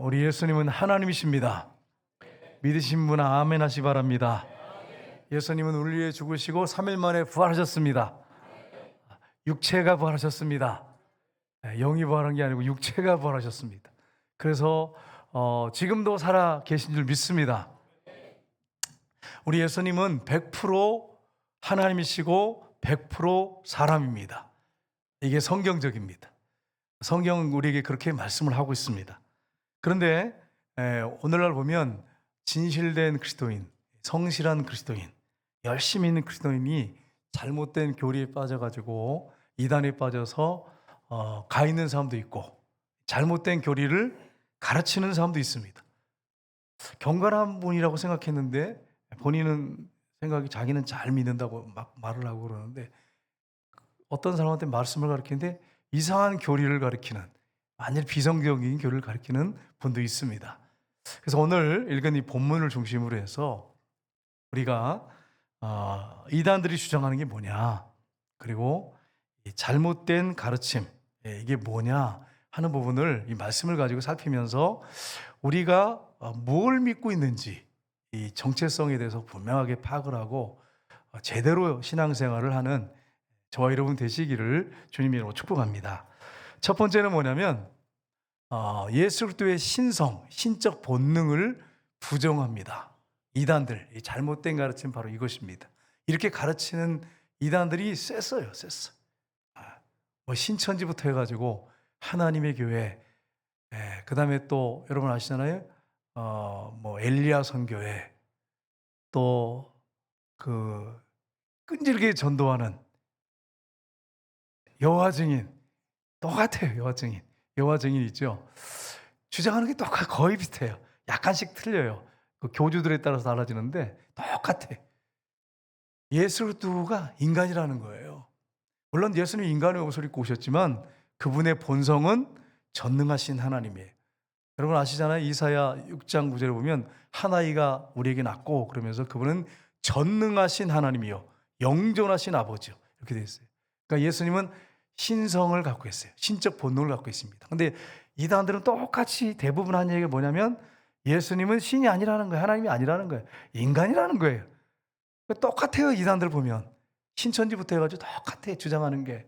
우리 예수님은 하나님이십니다. 믿으신 분 아멘 하시 바랍니다. 예수님은 우리 위해 죽으시고 3일 만에 부활하셨습니다. 육체가 부활하셨습니다. 영이 부활한 게 아니고 육체가 부활하셨습니다. 그래서 지금도 살아 계신 줄 믿습니다. 우리 예수님은 100% 하나님이시고 100% 사람입니다. 이게 성경적입니다. 성경은 우리에게 그렇게 말씀을 하고 있습니다. 그런데 오늘날 보면 진실된 그리스도인, 성실한 그리스도인, 열심히 있는 그리스도인이 잘못된 교리에 빠져가지고 이단에 빠져서 가 있는 사람도 있고 잘못된 교리를 가르치는 사람도 있습니다. 경건한 분이라고 생각했는데 본인은 생각이 자기는 잘 믿는다고 막 말을 하고 그러는데 어떤 사람한테 말씀을 가르치는데 이상한 교리를 가르치는, 완전히 비성경적인 교리를 가르치는 분도 있습니다. 그래서 오늘 읽은 이 본문을 중심으로 해서 우리가 이단들이 주장하는 게 뭐냐, 그리고 이 잘못된 가르침, 이게 뭐냐 하는 부분을 이 말씀을 가지고 살피면서 우리가 뭘 믿고 있는지 이 정체성에 대해서 분명하게 파악을 하고 제대로 신앙생활을 하는 저와 여러분 되시기를 주님의 이름으로 축복합니다. 첫 번째는 뭐냐면 예수 그리스도의 신성, 신적 본능을 부정합니다. 이단들, 이 잘못된 가르침 바로 이것입니다. 이렇게 가르치는 이단들이 셌어요. 뭐 신천지부터 해가지고 하나님의 교회, 그 다음에 또 여러분 아시잖아요. 뭐 엘리야 선교회, 또 그 끈질기게 전도하는 여호와 증인, 똑같아요. 여호와 증인 있죠. 주장하는 게 거의 비슷해요. 약간씩 틀려요. 그 교주들에 따라서 달라지는데 똑같아. 예수 그리스도가 인간이라는 거예요. 물론 예수님 인간의 옷을 입고 오셨지만 그분의 본성은 전능하신 하나님이에요. 여러분 아시잖아요. 이사야 6장 9절에 보면 한 아이가 우리에게 낳고, 그러면서 그분은 전능하신 하나님이요 영존하신 아버지요, 이렇게 되어 있어요. 그러니까 예수님은 신성을 갖고 있어요. 신적 본능을 갖고 있습니다. 근데 이단들은 똑같이 대부분 하는 얘기가 뭐냐면 예수님은 신이 아니라는 거예요. 하나님이 아니라는 거예요. 인간이라는 거예요. 똑같아요. 이단들 보면 신천지부터 해가지고 똑같아 주장하는 게.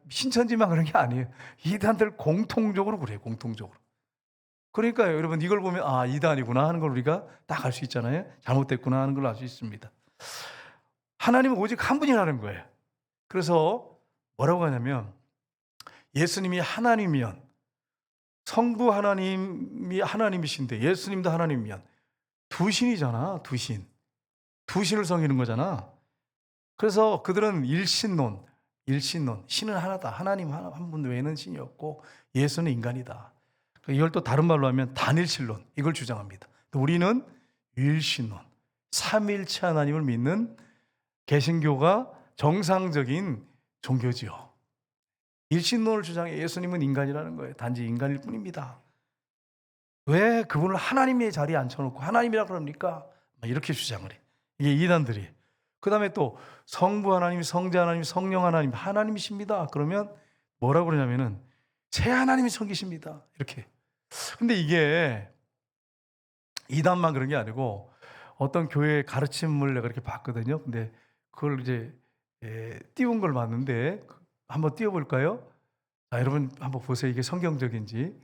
신천지만 그런 게 아니에요. 이단들 공통적으로 그래요. 공통적으로. 그러니까요, 여러분 이걸 보면 이단이구나 하는 걸 우리가 딱 알 수 있잖아요. 잘못됐구나 하는 걸 알 수 있습니다. 하나님은 오직 한 분이라는 거예요. 그래서 뭐라고 하냐면 예수님이 하나님이면, 성부 하나님이 하나님이신데 예수님도 하나님이면 두 신이잖아. 두 신을 섬기는 거잖아. 그래서 그들은 일신론, 신은 하나다. 하나님 한 분 외에는 신이 없고 예수는 인간이다. 이걸 또 다른 말로 하면 단일신론, 이걸 주장합니다. 우리는 유일신론, 삼일체 하나님을 믿는 개신교가 정상적인 종교지요. 일신론을 주장해 예수님은 인간이라는 거예요. 단지 인간일 뿐입니다. 왜 그분을 하나님의 자리에 앉혀놓고 하나님이라 그럽니까? 이렇게 주장을 해. 이게 이단들이. 그 다음에 또 성부 하나님, 성자 하나님, 성령 하나님, 하나님이십니다. 그러면 뭐라고 그러냐면은 새 하나님이 섬기십니다. 이렇게. 근데 이게 이단만 그런 게 아니고 어떤 교회의 가르침을 내가 이렇게 봤거든요. 근데 그걸 이제 띄운 걸 봤는데 한번 띄워볼까요? 자, 여러분 한번 보세요. 이게 성경적인지.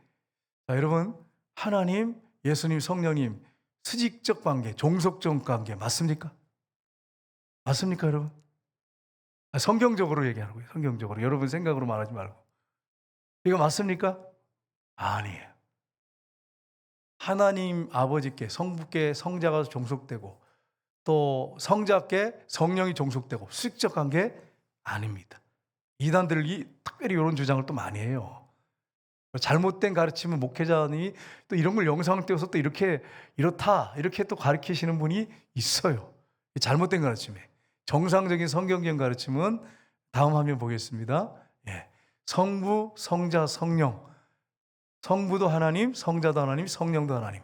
자, 여러분 하나님, 예수님, 성령님 수직적 관계, 종속적 관계 맞습니까? 맞습니까, 여러분? 성경적으로 얘기하는 거예요. 성경적으로. 여러분 생각으로 말하지 말고. 이거 맞습니까? 아니에요. 하나님 아버지께, 성부께 성자가 종속되고 또 성자께 성령이 종속되고 수직적 관계 아닙니다. 이단들이 특별히 이런 주장을 또 많이 해요. 잘못된 가르침은 목회자니 또 이런 걸 영상을 띄워서 또 이렇다 이렇게 또 가르치시는 분이 있어요. 잘못된 가르침에. 정상적인 성경적 가르침은 다음 화면 보겠습니다. 성부, 성자, 성령. 성부도 하나님, 성자도 하나님, 성령도 하나님.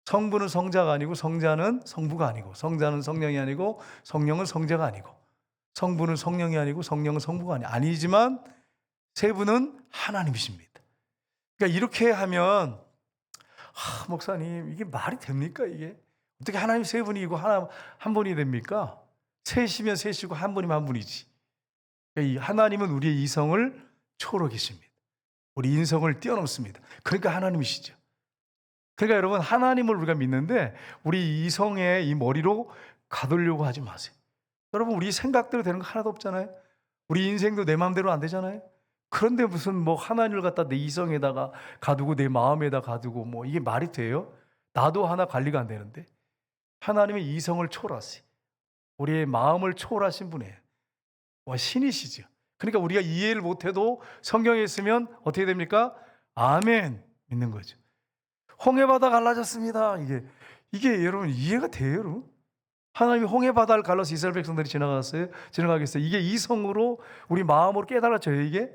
성부는 성자가 아니고 성자는 성부가 아니고, 성자는 성령이 아니고 성령은 성자가 아니고, 성부는 성령이 아니고 성령은 성부가 아니지만 세 분은 하나님이십니다. 그러니까 이렇게 하면 목사님 이게 말이 됩니까 이게? 어떻게 하나님 세 분이고 하나 한 분이 됩니까? 셋이면 셋이고 한 분이면 한 분이지. 이 하나님은 우리의 이성을 초월하 계십니다. 우리 인성을 뛰어넘습니다. 그러니까 하나님이시죠. 그러니까 여러분 하나님을 우리가 믿는데 우리 이성의 이 머리로 가두려고 하지 마세요. 여러분 우리 생각대로 되는 거 하나도 없잖아요. 우리 인생도 내 마음대로 안 되잖아요. 그런데 무슨 뭐 하나님을 갖다 내 이성에다가 가두고 내 마음에다 가두고 뭐 이게 말이 돼요? 나도 하나 관리가 안 되는데 하나님의 이성을 초월하세요. 우리의 마음을 초월하신 분이에요. 와 신이시죠. 그러니까 우리가 이해를 못해도 성경에 있으면 어떻게 됩니까? 아멘 믿는 거죠. 홍해바다 갈라졌습니다. 이게 여러분 이해가 돼요, 여러분? 하나님이 홍해바다를 갈라서 이스라엘 백성들이 지나가겠어요? 이게 이성으로 우리 마음으로 깨달아져요, 이게?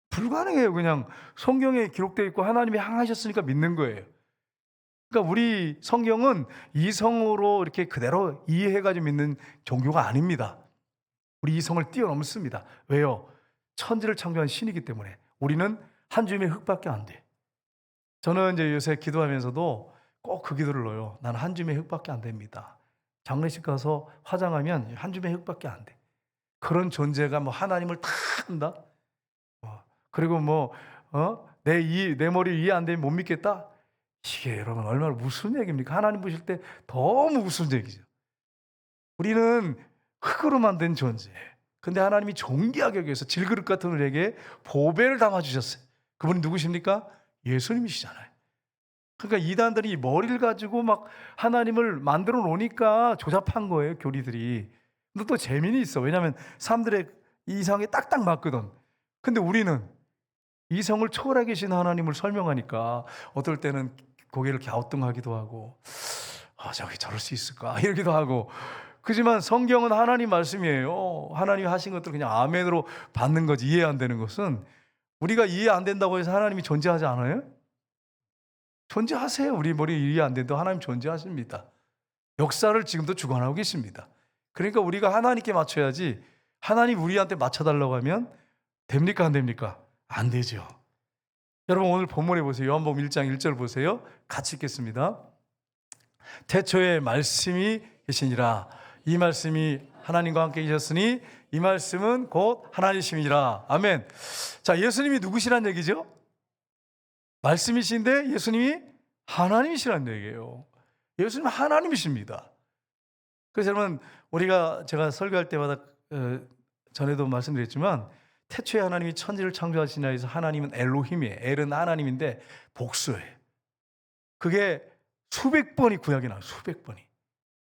불가능해요. 그냥 성경에 기록되어 있고 하나님이 향하셨으니까 믿는 거예요. 그러니까 우리 성경은 이성으로 이렇게 그대로 이해해가지고 믿는 종교가 아닙니다. 우리 이성을 뛰어넘습니다. 왜요? 천지를 창조한 신이기 때문에 우리는 한 줌의 흙밖에 안 돼. 저는 이제 요새 기도하면서도 꼭 그 기도를 넣어요. 나는 한 줌의 흙밖에 안 됩니다. 장례식 가서 화장하면 한 줌의 흙밖에 안 돼. 그런 존재가 뭐 하나님을 다 한다? 그리고 내 머리 이해 안 되면 못 믿겠다? 이게 여러분 얼마나 무슨 얘기입니까? 하나님 보실 때 너무 무슨 얘기죠. 우리는 흙으로 만든 존재. 근데 하나님이 존귀하게 여겨서 질그릇 같은 우리에게 보배를 담아주셨어요. 그분이 누구십니까? 예수님이시잖아요. 그러니까 이단들이 머리를 가지고 막 하나님을 만들어 놓으니까 조잡한 거예요, 교리들이. 근데 또 재미는 있어. 왜냐하면 사람들의 이상에 딱딱 맞거든. 근데 우리는 이성을 초월해 계신 하나님을 설명하니까 어떨 때는 고개를 갸우뚱하기도 하고 저게 저럴 수 있을까 이러기도 하고. 그지만 성경은 하나님 말씀이에요. 하나님이 하신 것들 그냥 아멘으로 받는 거지. 이해 안 되는 것은 우리가 이해 안 된다고 해서 하나님이 존재하지 않아요? 존재하세요. 우리 머리 이해 안 된다고 하나님 존재하십니다. 역사를 지금도 주관하고 계십니다. 그러니까 우리가 하나님께 맞춰야지 하나님 우리한테 맞춰달라고 하면 됩니까 안 됩니까? 안 되죠. 여러분 오늘 본문에 보세요. 요한복음 1장 1절 보세요. 같이 읽겠습니다. 태초에 말씀이 계시니라. 이 말씀이 하나님과 함께 계셨으니 이 말씀은 곧 하나님이시니라. 아멘. 자, 예수님이 누구시란 얘기죠? 말씀이신데 예수님이 하나님이시란 얘기예요. 예수님은 하나님이십니다. 그래서 여러분 제가 설교할 때마다 전에도 말씀드렸지만 태초에 하나님이 천지를 창조하시냐 해서 하나님은 엘로힘이에요. 엘은 하나님인데 복수예요. 그게 수백 번이 구약에 나와요. 수백 번이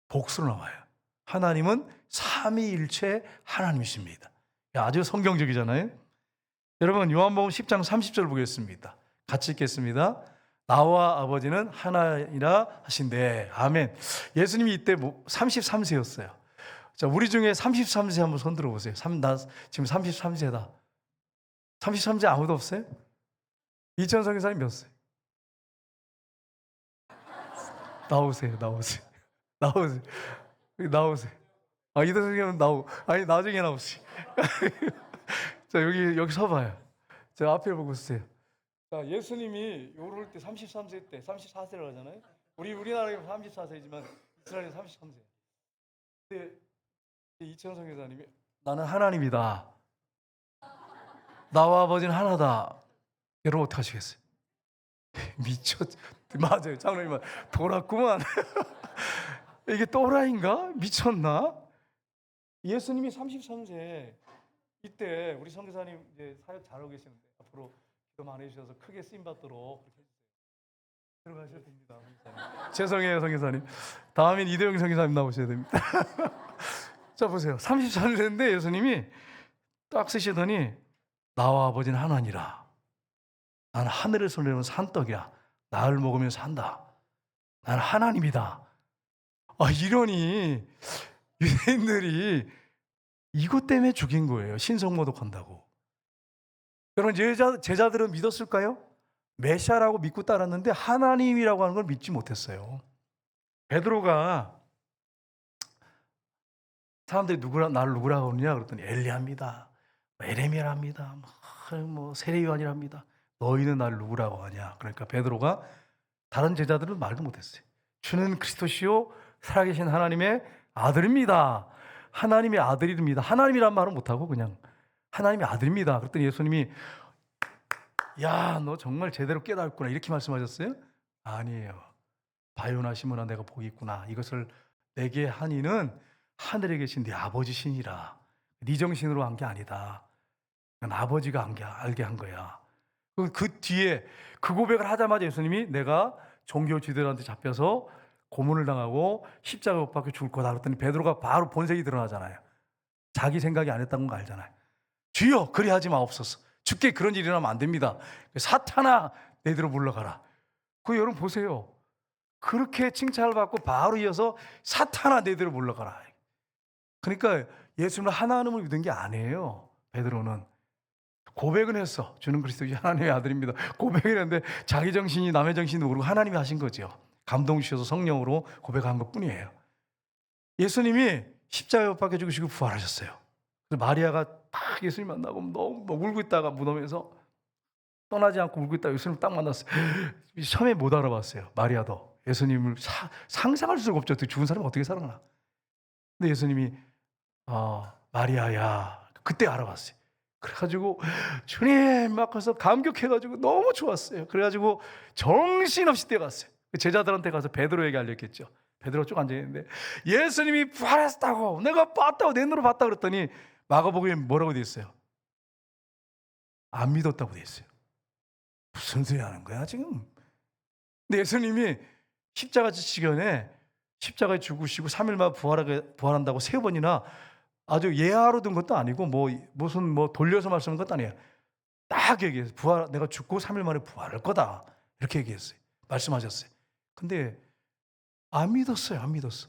복수로 나와요. 하나님은 삼위일체 하나님이십니다. 아주 성경적이잖아요. 여러분 요한복음 10장 30절 보겠습니다. 같이 읽겠습니다. 나와 아버지는 하나이라 하신대. 아멘. 예수님이 이때 33세였어요. 자, 우리 중에 33세 한번 손 들어보세요. 나 지금 33세다. 33세 아무도 없어요? 이천성 교사님 몇 세? 나오세요. 이대성 교사님 아니 나중에 나오세요. 자, 여기 서봐요. 저 앞에 보고 있어요. 자, 예수님이 요럴 때 33세 때 34세라고 하잖아요. 우리나라에 34세지만 이스라엘에 33세. 근데 이천성 교사님이 나는 하나님이다. 나와 아버지는 하나다. 여러분 어떻게 하시겠어요? 맞아요. 장로님 돌았구만. 이게 또라이인가? 미쳤나? 예수님이 33세 이때 우리 선교사님 이제 사역 잘하고 계시는데 앞으로 기도 많이 해주셔서 크게 쓰임 받도록 들어가셔도 됩니다. 죄송해요, 선교사님. 다음엔 이대영 선교사님 나오셔야 됩니다. 자, 보세요. 33세인데 예수님이 딱 쓰시더니 나와 아버지는 하나니라. 나는 하늘에서 내려온 산떡이야. 나를 먹으면 산다. 나는 하나님이다. 이러니 유대인들이 이것 때문에 죽인 거예요. 신성모독한다고. 여러분 제자들은 믿었을까요? 메시아라고 믿고 따랐는데 하나님이라고 하는 걸 믿지 못했어요. 베드로가 사람들이 나를 누구라고 하느냐 그랬더니 엘리야입니다. 에레미야랍니다. 세례요한이랍니다. 너희는 나를 누구라고 하냐. 그러니까 베드로가 다른 제자들은 말도 못했어요. 주는 그리스도시요 살아계신 하나님의 아들입니다. 하나님의 아들입니다. 하나님이란 말은 못하고 그냥 하나님의 아들입니다. 그랬더니 예수님이 야, 너 정말 제대로 깨달았구나 이렇게 말씀하셨어요? 아니에요. 바요나 시몬아 내가 복이 있구나. 이것을 내게 한 이는 하늘에 계신 네 아버지시니라. 네 정신으로 한 게 아니다. 난 아버지가 알게 한 거야. 그 뒤에 그 고백을 하자마자 예수님이 내가 종교 지도자한테 잡혀서 고문을 당하고 십자가 못 박혀 죽을 거다 그랬더니 베드로가 바로 본색이 드러나잖아요. 자기 생각이 안 했다는 거 알잖아요. 주여 그리하지 마옵소서. 주께 그런 일이 일어나면 안 됩니다. 사탄아 내대로 물러가라. 그 여러분 보세요. 그렇게 칭찬을 받고 바로 이어서 사탄아 내대로 물러가라. 그러니까 예수님을 하나님을 믿은 게 아니에요. 베드로는 고백은 했어. 주는 그리스도시 하나님의 아들입니다. 고백을 했는데 자기 정신이 남의 정신이 모르고 하나님이 하신 거죠. 감동 주셔서 성령으로 고백한 것뿐이에요. 예수님이 십자가에 못 박혀 죽으시고 부활하셨어요. 그래서 마리아가 딱 예수님 만나고 너무 울고 있다가 무덤에서 떠나지 않고 울고 있다가 예수님 딱 만났어요. 처음에 못 알아봤어요. 마리아도 예수님을 상상할 수가 없죠. 죽은 사람이 어떻게 살아나? 근데 예수님이 마리아야 그때 알아봤어요. 그래가지고 주님 막 가서 감격해가지고 너무 좋았어요. 그래가지고 정신없이 뛰어갔어요. 제자들한테 가서 베드로에게 알렸겠죠. 베드로 쭉 앉아있는데 예수님이 부활했다고 내가 봤다고 내 눈으로 봤다고 그랬더니 마가복음에 뭐라고 돼 있어요? 안 믿었다고 돼 있어요. 무슨 소리 하는 거야 지금? 근데 예수님이 십자가 지시기 전에 십자가에 죽으시고 3일 만에 부활한다고 3번이나 아주 예하로 든 것도 아니고 무슨 돌려서 말씀한 것도 아니에요. 딱 얘기했어요. 내가 죽고 3일 만에 부활할 거다. 이렇게 얘기했어요. 말씀하셨어요. 근데 안 믿었어요. 안 믿었어.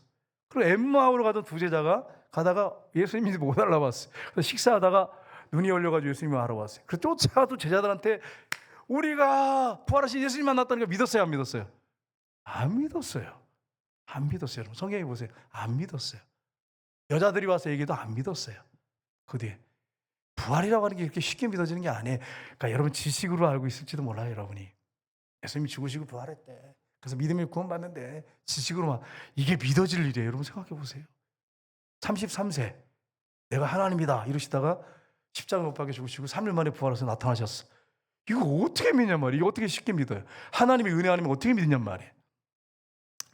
그리고 엠마오로 가던 두 제자가 가다가 예수님이 못 알아봤어요. 그래서 식사하다가 눈이 열려가지고 예수님을 알아봤어요. 그래서 쫓아가도 제자들한테 우리가 부활하신 예수님 만났다니까 믿었어요? 안 믿었어요? 안 믿었어요. 안 믿었어요. 여러분 성경에 보세요. 안 믿었어요. 여자들이 와서 얘기해도 안 믿었어요. 그 뒤에 부활이라고 하는 게 이렇게 쉽게 믿어지는 게 아니에요. 그러니까 여러분 지식으로 알고 있을지도 몰라요. 여러분이 예수님이 죽으시고 부활했대. 그래서 믿음이 구원받는데 지식으로만 이게 믿어질 일이에요. 여러분 생각해 보세요. 33세 내가 하나님이다 이러시다가 십자가 못 박혀 죽으시고 3일 만에 부활해서 나타나셨어. 이거 어떻게 믿냔 말이에요. 이거 어떻게 쉽게 믿어요. 하나님의 은혜 아니면 어떻게 믿냔 말이에요.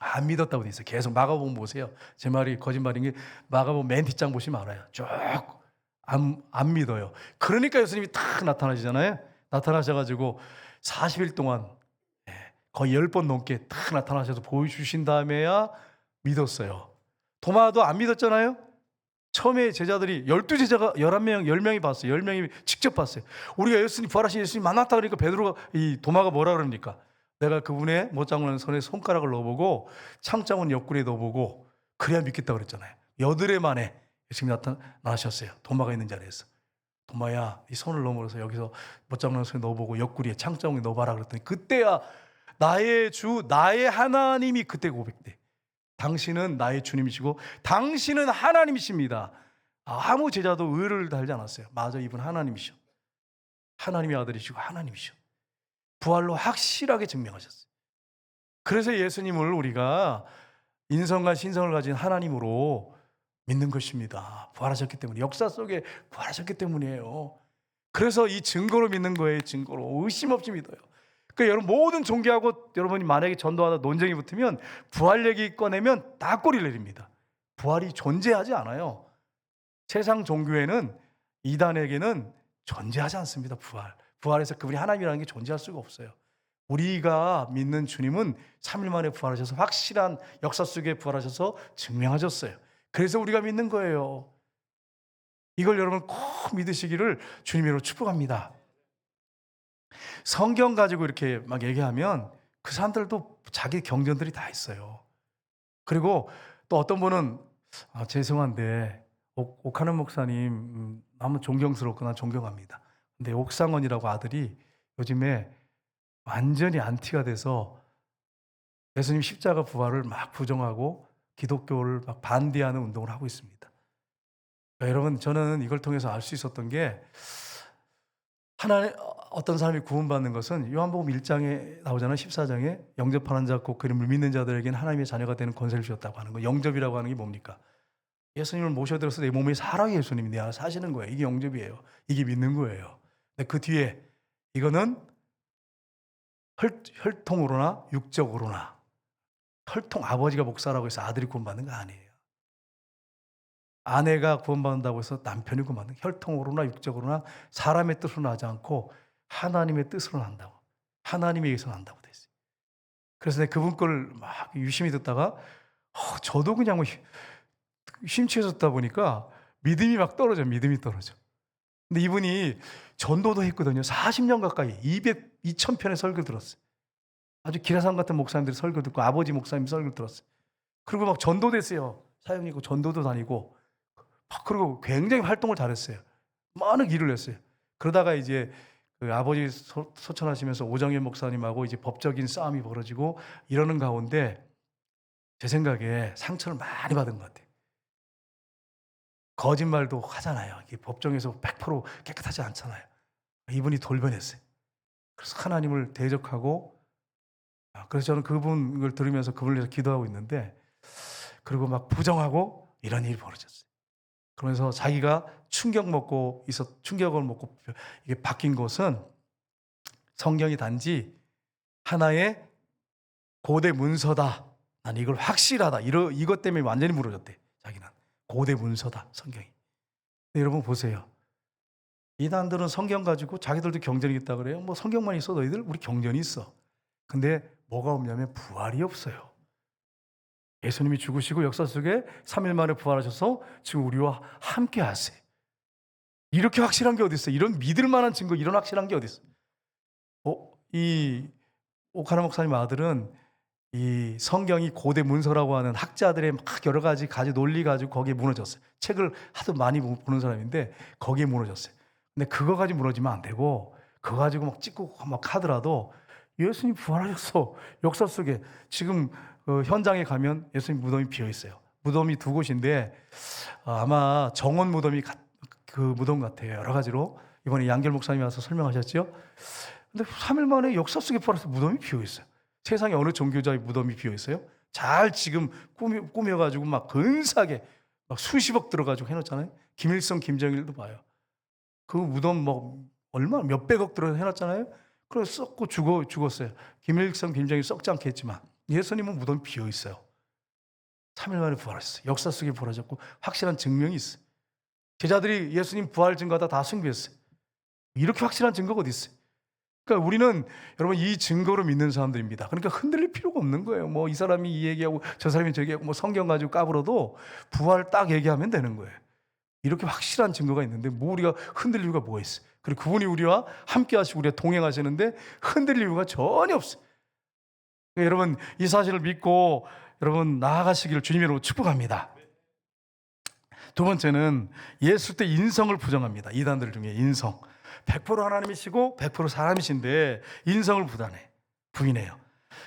안 믿었다고 돼 있어요. 계속 마가복음 보세요. 제 말이 거짓말인 게 마가복음 맨 뒷장 보시면 알아요. 쭉 안 믿어요. 그러니까 예수님이 탁 나타나시잖아요. 나타나셔가지고 40일 동안 거의 10번 넘게 탁 나타나셔서 보여주신 다음에야 믿었어요. 도마도 안 믿었잖아요. 처음에 제자들이 12제자가 11명, 10명이 봤어요. 10명이 직접 봤어요. 우리가 예수님 부활하신 예수님 만났다 그러니까 베드로가 이 도마가 뭐라 그럽니까? 내가 그분의 못장은 손에 손가락을 넣어보고 창자문 옆구리에 넣어보고 그래야 믿겠다 그랬잖아요. 8회 만에 예수님이 나타나셨어요. 도마가 있는 자리에서. 도마야 이 손을 넘어서 여기서 못장은 손에 넣어보고 옆구리에 창자문에 넣어봐라 그랬더니 그때야 나의 주 나의 하나님이 그때 고백돼. 당신은 나의 주님이시고 당신은 하나님이십니다. 아무 제자도 의를 달지 않았어요. 맞아 이분 하나님이셔. 하나님의 아들이시고 하나님이셔. 부활로 확실하게 증명하셨어요. 그래서 예수님을 우리가 인성과 신성을 가진 하나님으로 믿는 것입니다. 부활하셨기 때문에 역사 속에 부활하셨기 때문이에요. 그래서 이 증거로 믿는 거예요. 증거로 의심 없이 믿어요. 그러니까 여러분 모든 종교하고 여러분이 만약에 전도하다 논쟁이 붙으면 부활 얘기 꺼내면 다 꼬리를 내립니다. 부활이 존재하지 않아요. 세상 종교에는 이단에게는 존재하지 않습니다. 부활에서 그분이 하나님이라는 게 존재할 수가 없어요. 우리가 믿는 주님은 3일 만에 부활하셔서 확실한 역사 속에 부활하셔서 증명하셨어요. 그래서 우리가 믿는 거예요. 이걸 여러분 꼭 믿으시기를 주님으로 축복합니다. 성경 가지고 이렇게 막 얘기하면 그 사람들도 자기 경전들이 다 있어요. 그리고 또 어떤 분은 죄송한데 옥하는 목사님 너무 존경스럽고 난 존경합니다. 근데 옥상원이라고 아들이 요즘에 완전히 안티가 돼서 예수님 십자가 부활을 막 부정하고 기독교를 막 반대하는 운동을 하고 있습니다. 그러니까 여러분 저는 이걸 통해서 알 수 있었던 게 어떤 사람이 구원받는 것은 요한복음 1장에 나오잖아요. 14장에 영접하는 자 곧 그림을 믿는 자들에게는 하나님의 자녀가 되는 권세를 주었다고 하는 거. 영접이라고 하는 게 뭡니까? 예수님을 모셔들어서 내 몸에 살아 예수님이 내 안에 사시는 거예요. 이게 영접이에요. 이게 믿는 거예요. 근데 그 뒤에 이거는 혈통으로나 육적으로나, 혈통 아버지가 목사라고 해서 아들이 구원받는 거 아니에요. 아내가 구원받는다고 해서 남편이 구원받는 거예요. 혈통으로나 육적으로나 사람의 뜻으로 나지 않고 하나님의 뜻으로 난다고. 하나님에 의해서 난다고 돼 있어요. 그래서 내가 그분 걸 막 유심히 듣다가 저도 그냥 뭐 심취해졌다 보니까 믿음이 막 떨어져. 믿음이 떨어져. 근데 이분이 전도도 했거든요. 40년 가까이 2000편의 설교를 들었어요. 아주 기라상 같은 목사님들이 설교 듣고 아버지 목사님 설교를 들었어요. 그리고 막 전도도 했어요. 사역이고 전도도 다니고 그리고 굉장히 활동을 잘했어요. 많은 일을 했어요. 그러다가 이제 그 아버지 소천하시면서 오정현 목사님하고 이제 법적인 싸움이 벌어지고 이러는 가운데 제 생각에 상처를 많이 받은 것 같아요. 거짓말도 하잖아요. 이게 법정에서 100% 깨끗하지 않잖아요. 이분이 돌변했어요. 그래서 하나님을 대적하고, 그래서 저는 그분을 들으면서 그분을 위해서 기도하고 있는데, 그리고 막 부정하고 이런 일이 벌어졌어요. 그러면서 자기가 충격을 먹고 이게 바뀐 것은 성경이 단지 하나의 고대 문서다. 난 이걸 확실하다. 이것 때문에 완전히 무너졌대. 자기는 고대 문서다. 성경이. 여러분 보세요. 이단들은 성경 가지고 자기들도 경전이 있다 그래요. 뭐 성경만 있어 너희들 우리 경전이 있어. 근데 뭐가 없냐면 부활이 없어요. 예수님이 죽으시고 역사 속에 3일 만에 부활하셔서 지금 우리와 함께 하세요. 이렇게 확실한 게 어디 있어요? 이런 믿을 만한 증거, 이런 확실한 게 어디 있어요? 이 오카나 목사님 아들은 이 성경이 고대 문서라고 하는 학자들의 막 여러 가지 논리 가지고 거기에 무너졌어요. 책을 하도 많이 보는 사람인데 거기에 무너졌어요. 근데 그거 가지고 무너지면 안 되고 그거 가지고 막 찍고 막 하더라도 예수님 부활하셨어. 역사 속에 지금 현장에 가면 예수님 무덤이 비어 있어요. 무덤이 두 곳인데 아마 정원 무덤이 그 무덤 같아요. 여러 가지로 이번에 양결 목사님이 와서 설명하셨죠. 근데 3일 만에 역사 속에 부활해서 무덤이 비어 있어요. 세상에 어느 종교자의 무덤이 비어 있어요? 잘 지금 꾸며가지고 막 근사하게 막 수십억 들어가지고 해놓잖아요. 김일성, 김정일도 봐요. 그 무덤 뭐 얼마 몇백억 들어 해놨잖아요. 그래서 썩고 죽었어요. 김일성, 김정일 썩지 않겠지만 예수님은 무덤이 비어 있어요. 3일 만에 부활했어요. 역사 속에 부활하셨고 확실한 증명이 있어요. 제자들이 예수님 부활 증거다 다 숭배했어요. 이렇게 확실한 증거가 어디 있어요? 그러니까 우리는 여러분 이 증거로 믿는 사람들입니다. 그러니까 흔들릴 필요가 없는 거예요. 뭐 이 사람이 이 얘기하고 저 사람이 저 얘기하고 뭐 성경 가지고 까불어도 부활 딱 얘기하면 되는 거예요. 이렇게 확실한 증거가 있는데 뭐 우리가 흔들릴 이유가 뭐가 있어요? 그리고 그분이 우리와 함께 하시고 우리와 동행하시는데 흔들릴 이유가 전혀 없어요. 그러니까 여러분 이 사실을 믿고 여러분 나아가시기를 주님으로 축복합니다. 두 번째는 예수 때 인성을 부정합니다. 이단들 중에 인성. 100% 하나님이시고 100% 사람이신데 인성을 부인해요.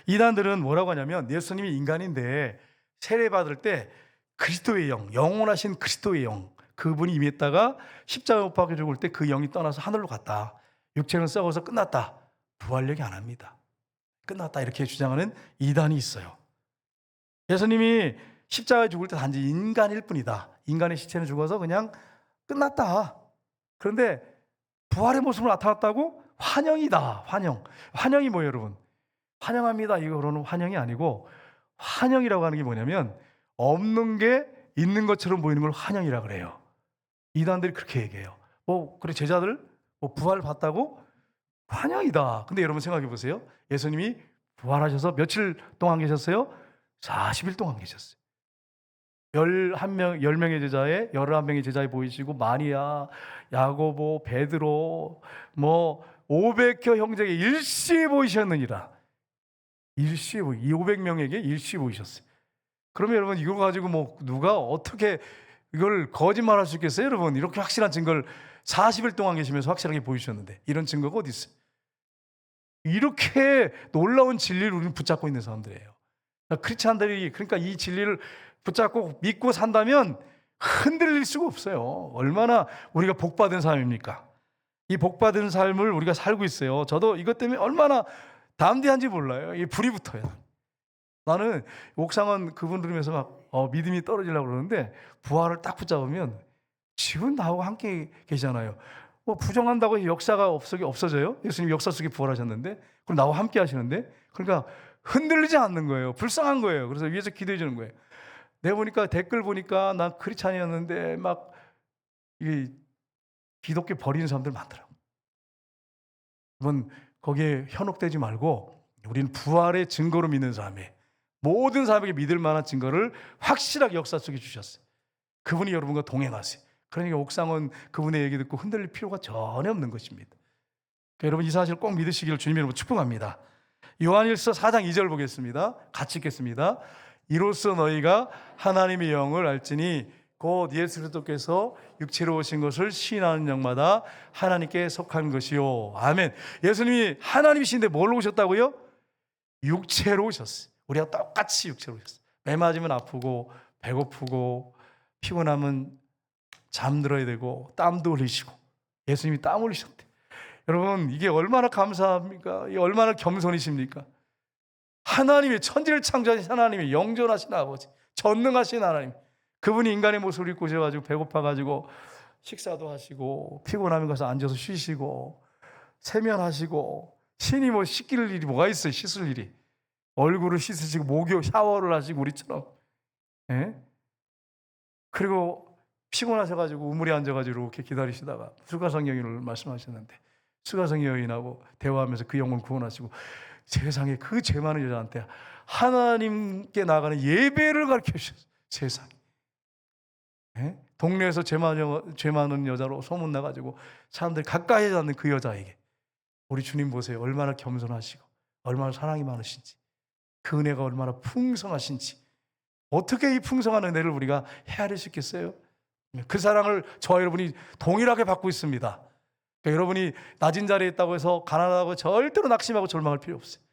이단들은 뭐라고 하냐면 예수님이 인간인데 세례받을 때 그리스도의 영, 영원하신 그리스도의 영, 그분이 임했다가 십자가 못 박혀 죽을 때 그 영이 떠나서 하늘로 갔다. 육체는 썩어서 끝났다. 부활 얘기 안 합니다. 끝났다 이렇게 주장하는 이단이 있어요. 예수님이 십자가에 죽을 때 단지 인간일 뿐이다. 인간의 시체는 죽어서 그냥 끝났다. 그런데 부활의 모습으로 나타났다고? 환영이다. 환영이 뭐예요 여러분? 환영합니다 이거로는 환영이 아니고 환영이라고 하는 게 뭐냐면 없는 게 있는 것처럼 보이는 걸 환영이라 그래요. 이단들이 그렇게 얘기해요. 그래 제자들 부활 봤다고? 환영이다. 근데 여러분 생각해 보세요. 예수님이 부활하셔서 며칠 동안 계셨어요? 40일 동안 계셨어요. 10명의 제자에 11명의 제자에 보이시고 마리아, 야고보, 베드로 500여 형제에게 일시에 보이셨느니라. 이 500명에게 일시에 보이셨어요. 그러면 여러분 이거 가지고 누가 어떻게 이걸 거짓말할 수 있겠어요? 여러분 이렇게 확실한 증거를 40일 동안 계시면서 확실하게 보이셨는데 이런 증거가 어디 있어요? 이렇게 놀라운 진리를 우리는 붙잡고 있는 사람들이에요. 크리스찬들이 그러니까 이 진리를 붙잡고 믿고 산다면 흔들릴 수가 없어요. 얼마나 우리가 복받은 사람입니까? 이 복받은 삶을 우리가 살고 있어요. 저도 이것 때문에 얼마나 담대한지 몰라요. 이 불이 붙어요. 나는 옥상원 그분 들으면서 막 믿음이 떨어지려고 그러는데 부활을 딱 붙잡으면 지금 나하고 함께 계시잖아요. 뭐 부정한다고 역사가 없어져요? 예수님 역사 속에 부활하셨는데 그럼 나와 함께 하시는데 그러니까 흔들리지 않는 거예요. 불쌍한 거예요. 그래서 위에서 기도해 주는 거예요. 내가 보니까 댓글 보니까 난 크리스찬이었는데 막 이 기독교 버리는 사람들 많더라고. 여러분 거기에 현혹되지 말고 우리는 부활의 증거로 믿는 사람이에요. 모든 사람에게 믿을 만한 증거를 확실하게 역사 속에 주셨어요. 그분이 여러분과 동행하세요. 그러니까 옥상은 그분의 얘기 듣고 흔들릴 필요가 전혀 없는 것입니다. 그러니까 여러분 이 사실을 꼭 믿으시기를 주님 이름으로 축복합니다. 요한일서 4장 2절 보겠습니다. 같이 읽겠습니다. 이로써 너희가 하나님의 영을 알지니 곧 예수 그리스도께서 육체로 오신 것을 시인하는 영마다 하나님께 속한 것이요. 아멘. 예수님이 하나님이신데 뭘로 오셨다고요? 육체로 오셨어요. 우리가 똑같이 육체로 오셨어요. 매 맞으면 아프고 배고프고 피곤하면 잠들어야 되고 땀도 흘리시고 예수님이 땀 흘리셨대. 여러분 이게 얼마나 감사합니까? 이게 얼마나 겸손이십니까? 하나님의 천지를 창조하신 하나님의 영존하신 아버지, 전능하신 하나님, 그분이 인간의 모습을 입고 오셔가지고 배고파가지고 식사도 하시고 피곤하면 가서 앉아서 쉬시고 세면하시고 신이 뭐 씻길 일이 뭐가 있어요? 씻을 일이 얼굴을 씻으시고 목욕 샤워를 하시고 우리처럼 예? 그리고 피곤하셔가지고 우물에 앉아가지고 이렇게 기다리시다가 수가성 여인을 말씀하셨는데 수가성 여인하고 대화하면서 그 영혼 구원하시고 세상에 그 죄 많은 여자한테 하나님께 나가는 예배를 가르쳐 주셨어요. 세상에 예? 동네에서 죄 많은 여자로 소문나가지고 사람들이 가까이 하지 않는 그 여자에게 우리 주님 보세요. 얼마나 겸손하시고 얼마나 사랑이 많으신지 그 은혜가 얼마나 풍성하신지 어떻게 이 풍성한 은혜를 우리가 헤아릴 수 있겠어요? 그 사랑을 저와 여러분이 동일하게 받고 있습니다. 그러니까 여러분이 낮은 자리에 있다고 해서 가난하다고 절대로 낙심하고 절망할 필요 없어요.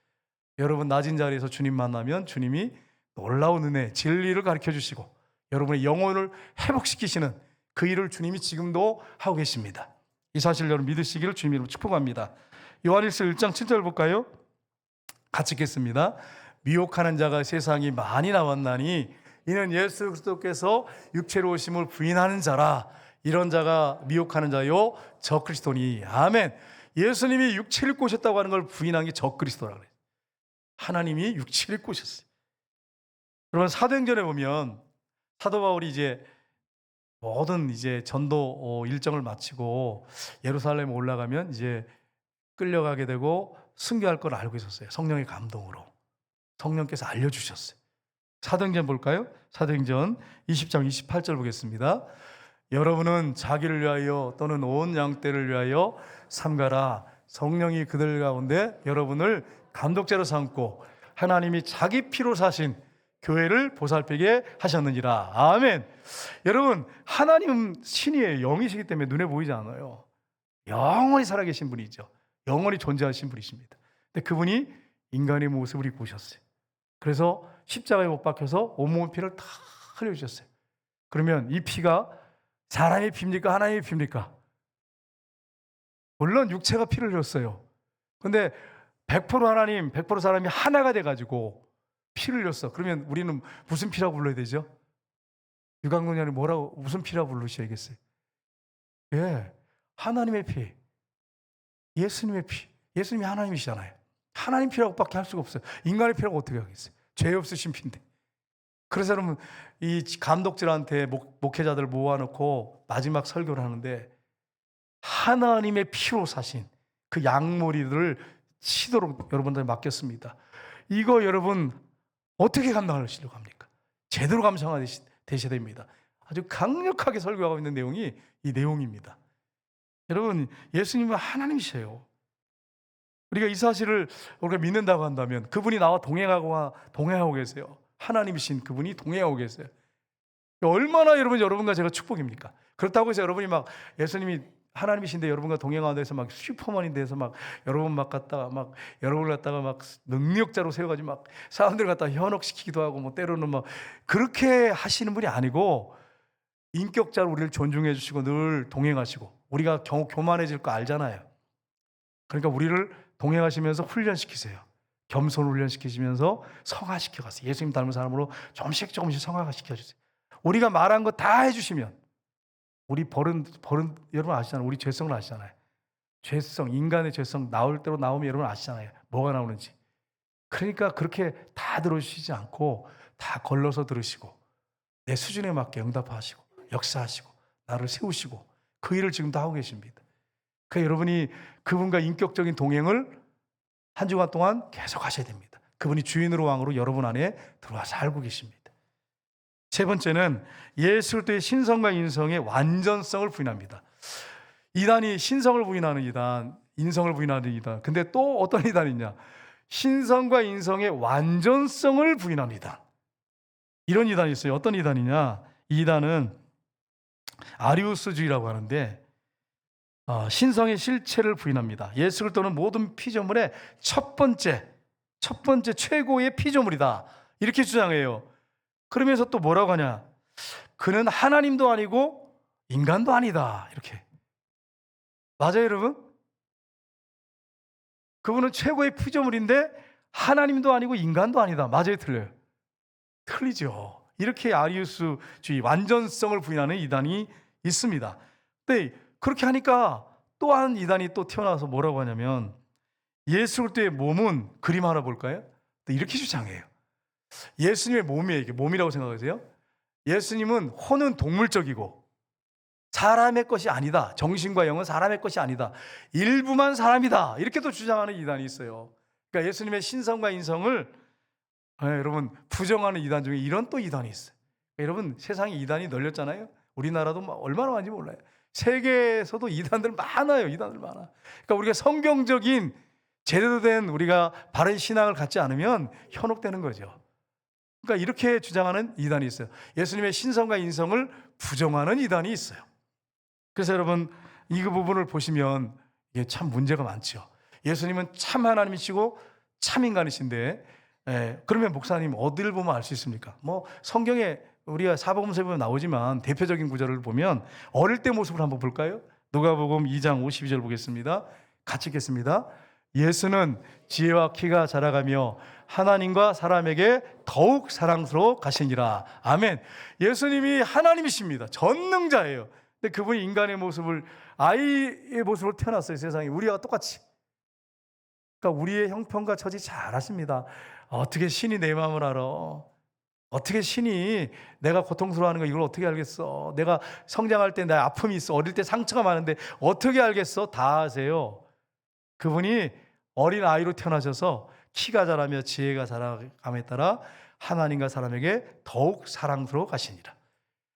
여러분 낮은 자리에서 주님 만나면 주님이 놀라운 은혜, 진리를 가르쳐 주시고 여러분의 영혼을 회복시키시는 그 일을 주님이 지금도 하고 계십니다. 이 사실 여러분 믿으시기를 주님 이름으로 축복합니다. 요한일서 1장 7절 볼까요? 같이 읽겠습니다. 미혹하는 자가 세상이 많이 나왔나니 이는 예수 그리스도께서 육체로 오심을 부인하는 자라. 이런 자가 미혹하는 자요 적그리스도니. 아멘. 예수님이 육체를 꼬셨다고 하는 걸 부인한 게 적그리스도라 그래요. 하나님이 육체를 꼬셨어요. 그러면 사도행전에 보면 사도 바울이 이제 모든 이제 전도 일정을 마치고 예루살렘 올라가면 이제 끌려가게 되고 순교할 걸 알고 있었어요. 성령의 감동으로. 성령께서 알려주셨어요. 사도행전 볼까요? 사도행전 20장 28절 보겠습니다. 여러분은 자기를 위하여 또는 온 양떼를 위하여 삼가라. 성령이 그들 가운데 여러분을 감독자로 삼고 하나님이 자기 피로 사신 교회를 보살피게 하셨느니라. 아멘. 여러분 하나님 신이에요. 영이시기 때문에 눈에 보이지 않아요. 영원히 살아계신 분이죠. 영원히 존재하신 분이십니다. 근데 그분이 인간의 모습을 입고 오셨어요. 그래서 십자가에 못 박혀서 온몸의 피를 다 흘려주셨어요. 그러면 이 피가 사람의 피입니까? 하나님의 피입니까? 물론 육체가 피를 흘렸어요. 근데 100% 하나님, 100% 사람이 하나가 돼가지고 피를 흘렸어. 그러면 우리는 무슨 피라고 불러야 되죠? 유강론자는 뭐라고, 무슨 피라고 부르셔야겠어요? 예, 하나님의 피, 예수님의 피. 예수님이 하나님이시잖아요. 하나님 피라고밖에 할 수가 없어요. 인간의 피라고 어떻게 하겠어요? 죄 없으신 피인데. 그래서 여러분 이 감독들한테 목회자들을 모아놓고 마지막 설교를 하는데 하나님의 피로 사신 그 양머리들을 치도록 여러분들에 맡겼습니다. 이거 여러분 어떻게 감당하시려고 합니까? 제대로 감상하셔야 됩니다. 아주 강력하게 설교하고 있는 내용이 이 내용입니다. 여러분 예수님은 하나님이세요. 우리가 이 사실을 우리가 믿는다고 한다면 그분이 나와 동행하고 계세요. 하나님이신 그분이 동행하고 계세요. 얼마나 여러분과 제가 축복입니까? 그렇다고 해서 여러분이 막 예수님이 하나님이신데 여러분과 동행하는 데서 막 슈퍼맨이 돼서 막 여러분 막 갖다가 막 여러분을 갖다가 막 능력자로 세워가지고 막 사람들 갖다가 현혹시키기도 하고 뭐 때로는 막 그렇게 하시는 분이 아니고 인격자로 우리를 존중해 주시고 늘 동행하시고 우리가 교만해질 거 알잖아요. 그러니까 우리를 동행하시면서 훈련시키세요. 겸손 훈련시키시면서 성화시켜 가세요. 예수님 닮은 사람으로 조금씩 성화가 시켜주세요. 우리가 말한 거 다 해주시면, 우리 버릇 여러분 아시잖아요. 우리 죄성을 아시잖아요. 죄성, 인간의 죄성 나올 대로 나오면 여러분 아시잖아요. 뭐가 나오는지. 그러니까 그렇게 다 들어주시지 않고 다 걸러서 들으시고 내 수준에 맞게 응답하시고 역사하시고 나를 세우시고 그 일을 지금도 하고 계십니다. 그러니까 여러분이 그분과 인격적인 동행을 한 주간 동안 계속 하셔야 됩니다. 그분이 주인으로 왕으로 여러분 안에 들어와 살고 계십니다. 세 번째는 예수 그리스도의 신성과 인성의 완전성을 부인합니다. 이단이 신성을 부인하는 이단, 인성을 부인하는 이단. 근데 또 어떤 이단이냐? 신성과 인성의 완전성을 부인하는 이단. 이런 이단이 있어요. 어떤 이단이냐? 이 이단은 아리우스주의라고 하는데 신성의 실체를 부인합니다. 예수 그리스도는 모든 피조물의 첫 번째 최고의 피조물이다. 이렇게 주장해요. 그러면서 또 뭐라고 하냐? 그는 하나님도 아니고 인간도 아니다. 이렇게. 맞아요, 여러분? 그분은 최고의 피조물인데 하나님도 아니고 인간도 아니다. 맞아요, 틀려요? 틀리죠. 이렇게 아리우스주의, 완전성을 부인하는 이단이 있습니다. 근데 그렇게 하니까 또 한 이단이 또 튀어나와서 뭐라고 하냐면 예수 그리스도의 몸은 그림 하나 볼까요? 이렇게 주장해요. 예수님의 몸이에요. 이게 몸이라고 생각하세요? 예수님은 혼은 동물적이고 사람의 것이 아니다. 정신과 영은 사람의 것이 아니다. 일부만 사람이다. 이렇게 또 주장하는 이단이 있어요. 그러니까 예수님의 신성과 인성을 여러분 부정하는 이단 중에 이런 또 이단이 있어요. 여러분 세상에 이단이 널렸잖아요. 우리나라도 얼마나 많은지 몰라요. 세계에서도 이단들 많아요. 이단들 많아. 그러니까 우리가 성경적인 제대로 된 우리가 바른 신앙을 갖지 않으면 현혹되는 거죠. 그러니까 이렇게 주장하는 이단이 있어요. 예수님의 신성과 인성을 부정하는 이단이 있어요. 그래서 여러분 이 부분을 보시면 이게 참 문제가 많죠. 예수님은 참 하나님이시고 참 인간이신데 그러면 목사님 어디를 보면 알 수 있습니까? 뭐 성경에 우리가 사복음서에 보면 나오지만 대표적인 구절을 보면 어릴 때 모습을 한번 볼까요? 누가복음 2장 52절 보겠습니다. 같이 읽겠습니다. 예수는 지혜와 키가 자라가며 하나님과 사람에게 더욱 사랑스러워 가시니라. 아멘. 예수님이 하나님이십니다. 전능자예요. 근데 그분이 인간의 모습을, 아이의 모습으로 태어났어요. 세상에 우리와 똑같이. 그러니까 우리의 형편과 처지 잘 아십니다. 어떻게 신이 내 마음을 알아? 어떻게 신이 내가 고통스러워하는 거 이걸 어떻게 알겠어? 내가 성장할 때 내 아픔이 있어. 어릴 때 상처가 많은데 어떻게 알겠어? 다 아세요. 그분이 어린 아이로 태어나셔서 키가 자라며 지혜가 자라감에 따라 하나님과 사람에게 더욱 사랑스러워 가시니라.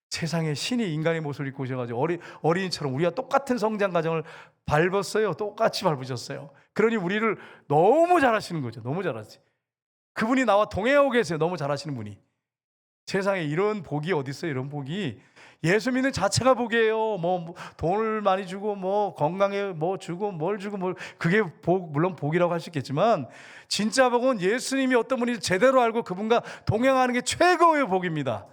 세상에 신이 인간의 모습을 입고 오셔가지고 어린이처럼 우리가 똑같은 성장 과정을 밟았어요. 똑같이 밟으셨어요. 그러니 우리를 너무 잘하시는 거죠. 너무 잘하지. 그분이 나와 동행하고 계세요. 너무 잘하시는 분이. 세상에 이런 복이 어디 있어요? 이런 복이 예수 믿는 자체가 복이에요. 뭐 돈을 많이 주고 뭐 건강에 뭐 주고 뭘 주고 뭘, 그게 복, 물론 복이라고 할 수 있겠지만 진짜 복은 예수님이 어떤 분인지 제대로 알고 그분과 동행하는 게 최고의 복입니다.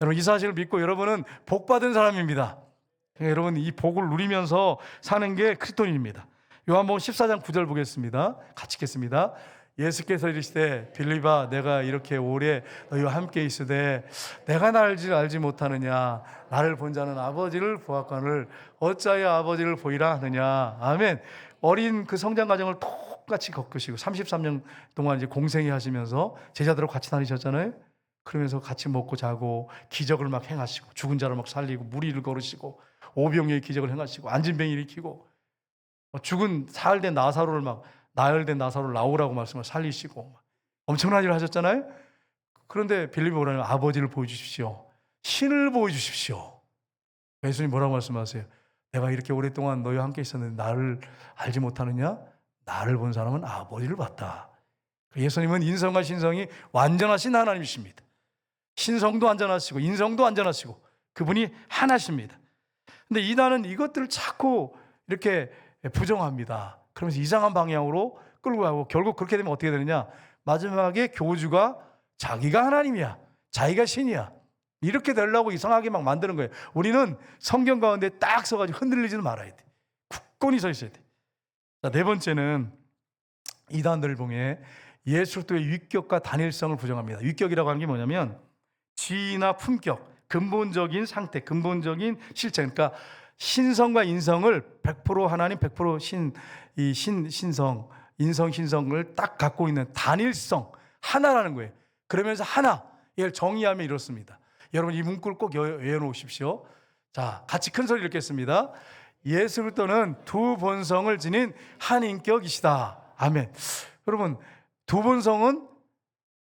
여러분 이 사실을 믿고 여러분은 복 받은 사람입니다. 그러니까 여러분 이 복을 누리면서 사는 게 그리스도인입니다. 요한복음 14장 9절 보겠습니다. 같이 읽겠습니다. 예수께서 이르시되 빌립아 내가 이렇게 오래 너희와 함께 있으되 내가 나를 알지 못하느냐? 나를 본 자는 아버지를 보았거늘 어찌하여 아버지를 보이라 하느냐? 아멘. 어린 그 성장 과정을 똑같이 겪으시고 33년 동안 이제 공생애 하시면서 제자들하고 같이 다니셨잖아요. 그러면서 같이 먹고 자고 기적을 막 행하시고 죽은 자를 막 살리고 무리를 걸으시고 오병이의 기적을 행하시고 안진병 일으키고 죽은 사흘된 나사로를 막 나열된 나사로를 나오라고 말씀을 살리시고 엄청난 일을 하셨잖아요. 그런데 빌립이 뭐라냐면 아버지를 보여주십시오. 신을 보여주십시오. 예수님 뭐라고 말씀하세요? 내가 이렇게 오랫동안 너희와 함께 있었는데 나를 알지 못하느냐? 나를 본 사람은 아버지를 봤다. 예수님은 인성과 신성이 완전하신 하나님이십니다. 신성도 완전하시고 인성도 완전하시고 그분이 하나십니다. 근데 이단은 이것들을 자꾸 이렇게 부정합니다. 그러면서 이상한 방향으로 끌고 가고 결국 그렇게 되면 어떻게 되느냐? 마지막에 교주가 자기가 하나님이야. 자기가 신이야. 이렇게 되려고 이상하게 막 만드는 거예요. 우리는 성경 가운데 딱 서가지고 흔들리지는 말아야 돼. 굳건히 서 있어야 돼. 자, 네 번째는 이단들을 통해 예수 그리스도의 위격과 단일성을 부정합니다. 위격이라고 하는 게 뭐냐면 지위나 품격, 근본적인 상태, 근본적인 실체. 그러니까 신성과 인성을 100% 하나님, 100% 신성, 인성, 신성을 딱 갖고 있는 단일성, 하나라는 거예요. 그러면서 하나, 이걸 정의하면 이렇습니다. 여러분 이 문구를 꼭 외워놓으십시오. 자, 같이 큰 소리 읽겠습니다. 예수 그리스도는 두 본성을 지닌 한 인격이시다. 아멘. 여러분 두 본성은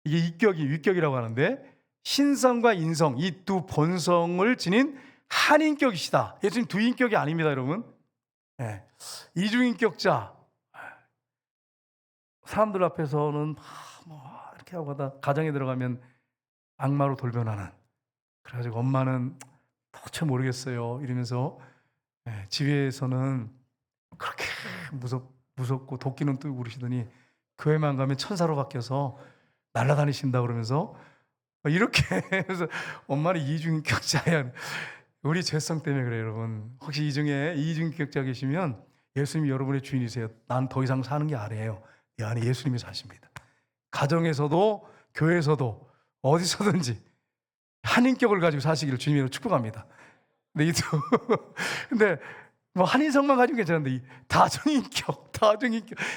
이게 위격이라고 하는데 신성과 인성 이 두 본성을 지닌 한 인격이시다. 예수님 두 인격이 아닙니다, 여러분. 네. 이중인격자. 사람들 앞에서는 이렇게 하고 가다 가정에 들어가면 악마로 돌변하는. 그래가지고 엄마는 도대체 모르겠어요 이러면서 집에서는 그렇게 무섭고 도끼는 뜨고 그러시더니 교회만 가면 천사로 바뀌어서 날아다니신다 그러면서 이렇게 해서 엄마는 이중인격자야. 우리 죄성 때문에 그래요, 여러분. 혹시 이 중에 이중인격자 계시면 예수님이 여러분의 주인이세요. 난 더 이상 사는 게 아니에요. 이 안에 예수님이 사십니다. 가정에서도 교회에서도 어디서든지 한 인격을 가지고 사시기를 주님으로 축복합니다. 근데 뭐 한인성만 가지고 괜찮은데 이 다중인격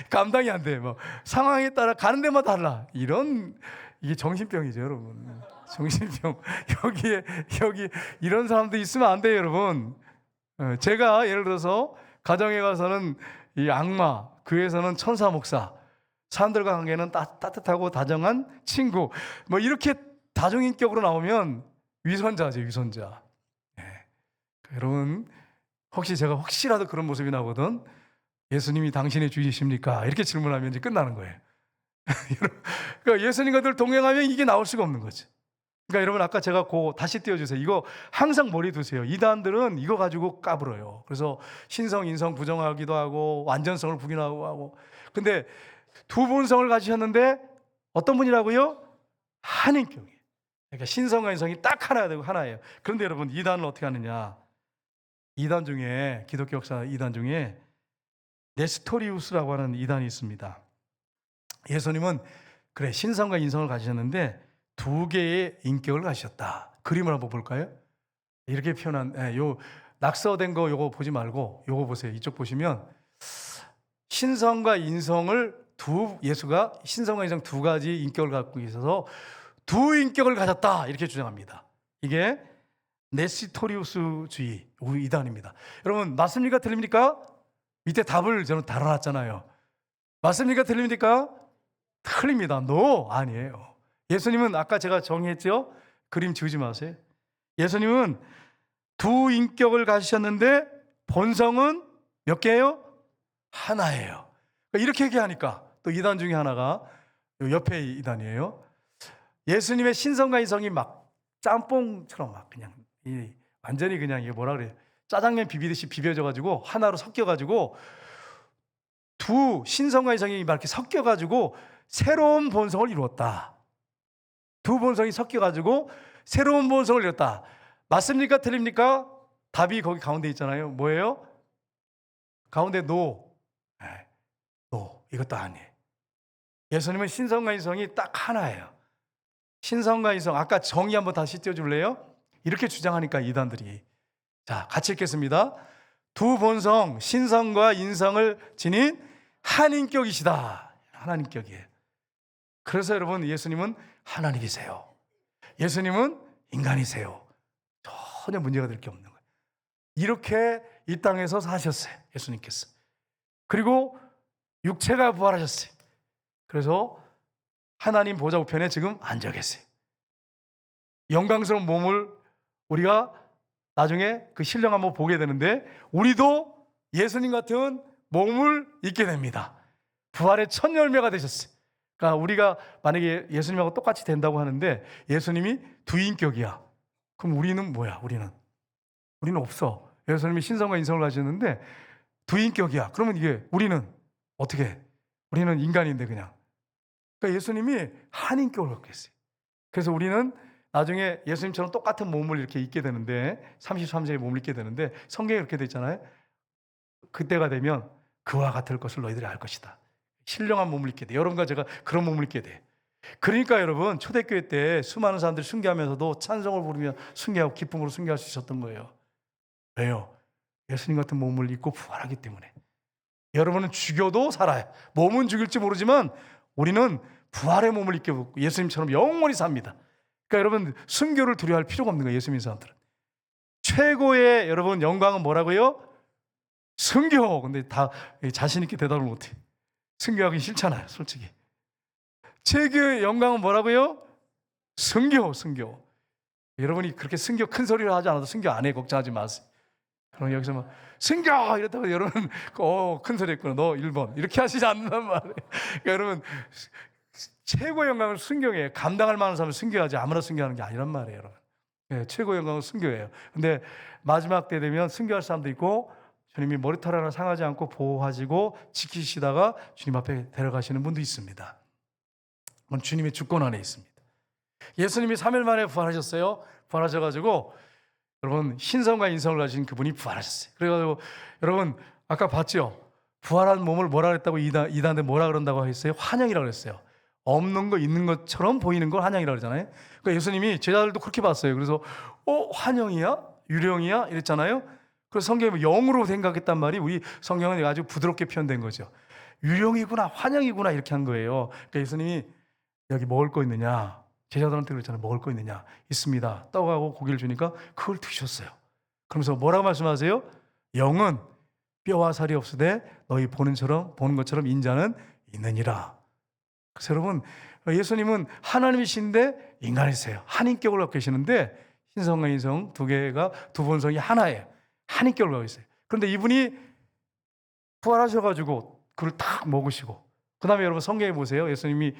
감당이 안 돼. 뭐 상황에 따라 가는 데마다 달라. 이게 정신병이죠, 여러분. 정신병. 여기 이런 사람도 있으면 안 돼요, 여러분. 제가 예를 들어서 가정에 가서는 이 악마, 교회에서는 천사 목사, 사람들과 관계는 따뜻하고 다정한 친구, 뭐 이렇게 다중인격으로 나오면 위선자죠, 위선자. 여러분 혹시 제가 혹시라도 그런 모습이 나오거든 예수님이 당신의 주이십니까? 이렇게 질문하면 이제 끝나는 거예요. 그러니까 예수님과 늘 동행하면 이게 나올 수가 없는 거죠. 그러니까 여러분 아까 제가 다시 띄워주세요. 이거 항상 머리 두세요. 이단들은 이거 가지고 까불어요. 그래서 신성, 인성 부정하기도 하고 완전성을 부인하고 하고. 근데 두 본성을 가지셨는데 어떤 분이라고요? 한 인격이에요. 그러니까 신성과 인성이 딱 하나가 되고 하나예요. 그런데 여러분 이단은 어떻게 하느냐? 이단 중에 기독교 역사 이단 중에 네스토리우스라고 하는 이단이 있습니다. 예수님은 그래 신성과 인성을 가지셨는데 두 개의 인격을 가지셨다. 그림을 한번 볼까요? 이렇게 표현한 요 낙서된 거 요거 보지 말고 요거 보세요. 이쪽 보시면 신성과 인성을 예수가 신성과 인성 두 가지 인격을 갖고 있어서 두 인격을 가졌다 이렇게 주장합니다. 이게 네스토리우스주의 이단입니다. 여러분 맞습니까? 틀립니까? 밑에 답을 저는 달아놨잖아요. 맞습니까? 틀립니까? 틀립니다. No, 아니에요. 예수님은 아까 제가 정의했죠? 그림 지우지 마세요. 예수님은 두 인격을 가지셨는데 본성은 몇 개예요? 하나예요. 이렇게 얘기하니까 또 이단 중에 하나가 옆에 이단이에요. 예수님의 신성과 인성이 막 짬뽕처럼 막 그냥 완전히 그냥 이게 뭐라 그래요? 짜장면 비비듯이 비벼져가지고 하나로 섞여가지고 두 신성과 인성이 막 이렇게 섞여가지고 새로운 본성을 이루었다. 두 본성이 섞여가지고 새로운 본성을 이뤘다. 맞습니까? 틀립니까? 답이 거기 가운데 있잖아요. 뭐예요? 가운데 노. 이것도 아니에요. 예수님은 신성과 인성이 딱 하나예요. 신성과 인성. 아까 정의 한번 다시 띄워줄래요? 이렇게 주장하니까 이단들이. 자, 같이 읽겠습니다. 두 본성, 신성과 인성을 지닌 한 인격이시다. 하나님 인격이에요. 그래서 여러분 예수님은 하나님이세요. 예수님은 인간이세요. 전혀 문제가 될 게 없는 거예요. 이렇게 이 땅에서 사셨어요. 예수님께서. 그리고 육체가 부활하셨어요. 그래서 하나님 보좌 우편에 지금 앉아 계세요. 영광스러운 몸을 우리가 나중에 그 신령 한번 보게 되는데 우리도 예수님 같은 몸을 입게 됩니다. 부활의 첫 열매가 되셨어요. 그러니까 우리가 만약에 예수님하고 똑같이 된다고 하는데 예수님이 두 인격이야. 그럼 우리는 뭐야? 우리는 없어. 예수님이 신성과 인성을 가지셨는데 두 인격이야. 그러면 이게 우리는 어떻게 해? 우리는 인간인데 그냥. 그러니까 예수님이 한 인격을 갖고 계세요. 그래서 우리는 나중에 예수님처럼 똑같은 몸을 이렇게 입게 되는데 33세의 몸을 입게 되는데 성경에 그렇게 돼 있잖아요. 그때가 되면 그와 같을 것을 너희들이 알 것이다. 신령한 몸을 입게 돼. 여러분과 제가 그런 몸을 입게 돼. 그러니까 여러분 초대교회 때 수많은 사람들이 순교하면서도 찬송을 부르며 순교하고 기쁨으로 순교할 수 있었던 거예요. 왜요? 예수님 같은 몸을 입고 부활하기 때문에. 여러분은 죽여도 살아요. 몸은 죽일지 모르지만 우리는 부활의 몸을 입고 예수님처럼 영원히 삽니다. 그러니까 여러분 순교를 두려워할 필요가 없는 거예요. 예수 믿는 사람들은. 최고의 여러분 영광은 뭐라고요? 순교. 근데 다 자신 있게 대답을 못해. 순교하기 싫잖아요, 솔직히. 최고의 영광은 뭐라고요? 순교, 순교. 여러분이 그렇게 순교 큰 소리를 하지 않아도 순교 안 해. 걱정하지 마세요. 그럼 여기서 막 순교 이랬다고 여러분 큰 소리 했구나. 너 1번 이렇게 하시지 않는단 말이에요. 그러니까 여러분 최고의 영광을 순교해. 감당할 만한 사람은 순교하지 아무나 순교하는 게 아니란 말이에요, 여러분. 네, 최고의 영광은 순교예요. 근데 마지막 때 되면 순교할 사람도 있고 주님이 머리털 하나 상하지 않고 보호하시고 지키시다가 주님 앞에 데려가시는 분도 있습니다. 그건 주님의 주권 안에 있습니다. 예수님이 3일 만에 부활하셨어요. 부활하셔가지고 여러분 신성과 인성을 가진 그분이 부활하셨어요. 그래가지고 여러분 아까 봤죠? 부활한 몸을 뭐라 그랬다고 이단들 뭐라 그런다고 했어요? 환영이라고 그랬어요. 없는 거 있는 것처럼 보이는 걸 환영이라고 그러잖아요. 그러니까 예수님이 제자들도 그렇게 봤어요. 그래서 환영이야? 유령이야? 이랬잖아요. 그래서 성경에 영으로 생각했단 말이 우리 성경은 아주 부드럽게 표현된 거죠. 유령이구나 환영이구나 이렇게 한 거예요. 그러니까 예수님이 여기 먹을 거 있느냐? 제자들한테 그랬잖아요. 먹을 거 있느냐? 있습니다. 떡하고 고기를 주니까 그걸 드셨어요. 그러면서 뭐라고 말씀하세요? 영은 뼈와 살이 없으되 너희 보는 것처럼 인자는 있느니라. 그래서 여러분 예수님은 하나님이신데 인간이세요. 한인격을 갖고 계시는데 신성과 인성 두 개가 두 본성이 하나예요. 한인격을 갖고 있어요. 그런데 이분이 부활하셔가지고 그걸 딱 먹으시고 그 다음에 여러분 성경에 보세요. 예수님이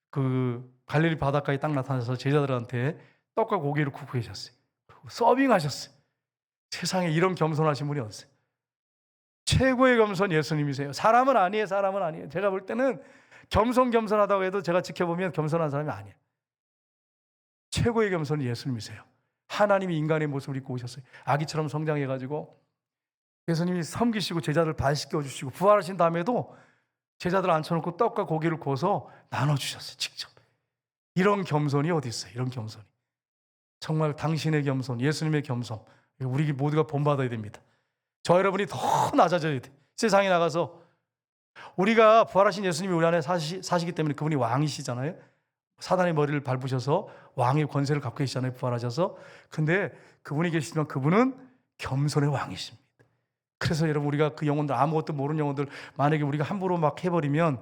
그 갈릴리 바닷가에 딱 나타나서 제자들한테 떡과 고기를 굽고 계셨어요. 서빙하셨어요. 세상에 이런 겸손하신 분이 없어요. 최고의 겸손 예수님이세요. 사람은 아니에요. 사람은 아니에요. 제가 볼 때는 겸손하다고 해도 제가 지켜보면 겸손한 사람이 아니에요. 최고의 겸손은 예수님이세요. 하나님이 인간의 모습을 입고 오셨어요. 아기처럼 성장해가지고 예수님이 섬기시고 제자들 발시켜 주시고 부활하신 다음에도 제자들 앉혀놓고 떡과 고기를 구워서 나눠주셨어요. 직접. 이런 겸손이 어디 있어요? 이런 겸손이. 정말 당신의 겸손, 예수님의 겸손 우리 모두가 본받아야 됩니다. 저 여러분이 더 낮아져야 돼요. 세상에 나가서 우리가 부활하신 예수님이 우리 안에 사시기 때문에 그분이 왕이시잖아요. 사단의 머리를 밟으셔서 왕의 권세를 갖고 계시잖아요. 부활하셔서. 근데 그분이 계시지만 그분은 겸손의 왕이십니다. 그래서 여러분 우리가 그 영혼들 아무것도 모르는 영혼들 만약에 우리가 함부로 막 해버리면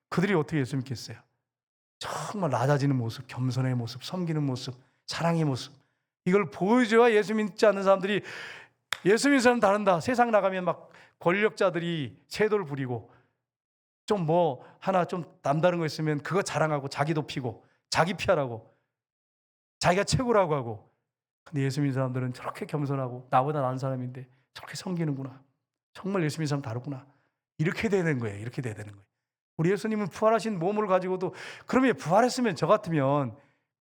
그들이 어떻게 예수 믿겠어요? 정말 낮아지는 모습, 겸손의 모습, 섬기는 모습, 사랑의 모습 이걸 보여줘야 예수 믿지 않는 사람들이 예수 믿는 사람 다른다. 세상 나가면 막 권력자들이 세도를 부리고 좀 뭐 하나 좀 남다른 거 있으면 그거 자랑하고 자기 높이고 자기 피하라고 자기가 최고라고 하고 근데 예수 믿는 사람들은 저렇게 겸손하고 나보다 나은 사람인데 저렇게 섬기는구나. 정말 예수 믿는 사람 다르구나. 이렇게 돼야 되는 거예요. 이렇게 돼야 되는 거예요. 우리 예수님은 부활하신 몸을 가지고도 그러면 부활했으면 저 같으면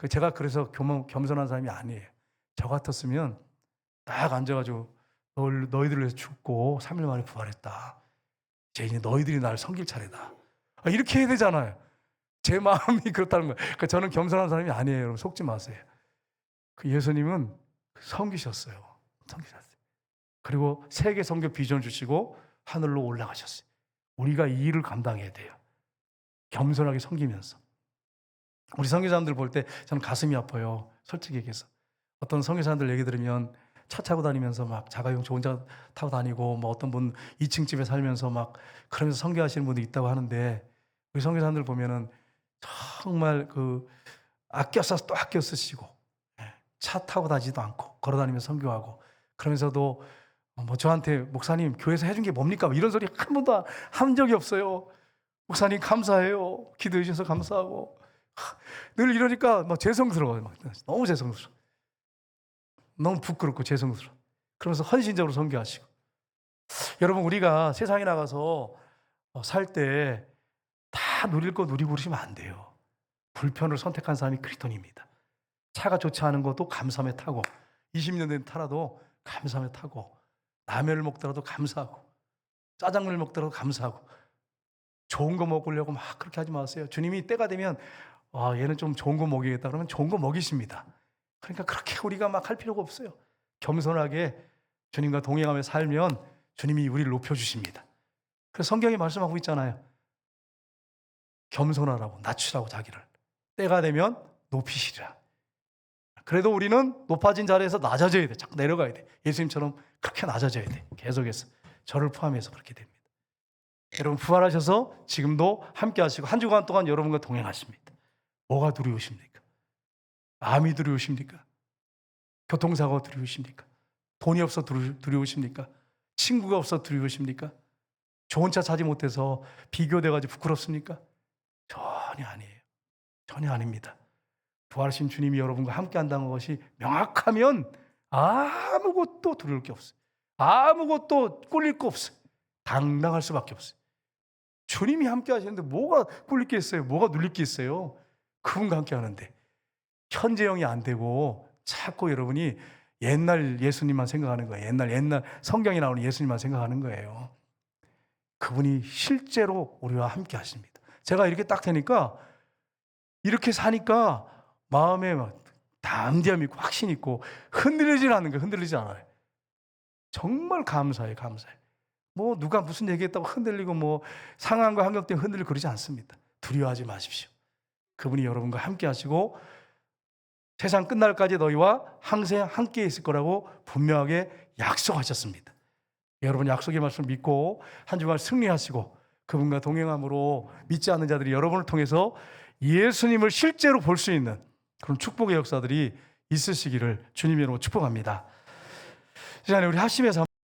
제가 그래서 겸손한 사람이 아니에요. 저 같았으면 딱 앉아가지고 너희들을 위해서 죽고 3일 만에 부활했다. 이제 너희들이 나를 섬길 차례다. 이렇게 해야 되잖아요. 제 마음이 그렇다는 거예요. 그러니까 저는 겸손한 사람이 아니에요. 여러분 속지 마세요. 그 예수님은 섬기셨어요. 섬기셨어요. 그리고 세계 선교 비전 주시고 하늘로 올라가셨어요. 우리가 이 일을 감당해야 돼요. 겸손하게 섬기면서. 우리 선교사님들 볼 때 저는 가슴이 아파요. 솔직히 얘기해서. 어떤 선교사님들 얘기 들으면 차 타고 다니면서 막 자가용 혼자 타고 다니고 뭐 어떤 분 2층 집에 살면서 막 그러면서 선교하시는 분도 있다고 하는데 우리 선교사님들 보면은 정말 그 아껴 써서 또 아껴 쓰시고 차 타고 다니지도 않고 걸어 다니면서 선교하고 그러면서도 뭐 저한테 목사님 교회에서 해준 게 뭡니까? 이런 소리 한 번도 한 적이 없어요. 목사님 감사해요. 기도해 주셔서 감사하고 늘 이러니까 막 죄송스러워요. 너무 죄송스러워. 너무 부끄럽고 죄송스러워. 그러면서 헌신적으로 선교하시고 여러분 우리가 세상에 나가서 살 때 다 누릴 거 누리고 그러시면 안 돼요. 불편을 선택한 사람이 그리스도인입니다. 차가 좋지 않은 것도 감사하며 타고 20년 된 타라도 감사하며 타고 라면을 먹더라도 감사하고 짜장면을 먹더라도 감사하고 좋은 거 먹으려고 막 그렇게 하지 마세요. 주님이 때가 되면 얘는 좀 좋은 거 먹이겠다 그러면 좋은 거 먹이십니다. 그러니까 그렇게 우리가 막 할 필요가 없어요. 겸손하게 주님과 동행하며 살면 주님이 우리를 높여주십니다. 그래서 성경이 말씀하고 있잖아요. 겸손하라고 낮추라고 자기를. 때가 되면 높이시리라. 그래도 우리는 높아진 자리에서 낮아져야 돼. 자꾸 내려가야 돼. 예수님처럼 그렇게 낮아져야 돼. 계속해서 저를 포함해서 그렇게 됩니다. 여러분 부활하셔서 지금도 함께 하시고 한 주간 동안 여러분과 동행하십니다. 뭐가 두려우십니까? 암이 두려우십니까? 교통사고가 두려우십니까? 돈이 없어 두려우십니까? 친구가 없어 두려우십니까? 좋은 차 사지 못해서 비교돼가지고 부끄럽습니까? 전혀 아니에요. 전혀 아닙니다. 부활하신 주님이 여러분과 함께 한다는 것이 명확하면 아무것도 두려울 게 없어요. 아무것도 꿀릴 거 없어요. 당당할 수밖에 없어요. 주님이 함께 하시는데 뭐가 꿀릴 게 있어요? 뭐가 눌릴 게 있어요? 그분과 함께 하는데 현재형이 안 되고 자꾸 여러분이 옛날 예수님만 생각하는 거예요. 옛날 성경에 나오는 예수님만 생각하는 거예요. 그분이 실제로 우리와 함께 하십니다. 제가 이렇게 딱 되니까 이렇게 사니까 마음에 담대함 있고 확신 있고 흔들리지 않는 거예요. 흔들리지 않아요. 정말 감사해요. 감사해요. 뭐 누가 무슨 얘기했다고 흔들리고 뭐 상황과 환경 때문에 흔들리고 그러지 않습니다. 두려워하지 마십시오. 그분이 여러분과 함께 하시고 세상 끝날까지 너희와 항상 함께 있을 거라고 분명하게 약속하셨습니다. 여러분 약속의 말씀 믿고 한 주간 승리하시고 그분과 동행함으로 믿지 않는 자들이 여러분을 통해서 예수님을 실제로 볼 수 있는 그런 축복의 역사들이 있으시기를 주님의 이름으로 축복합니다. 이 시간에 우리 합심해서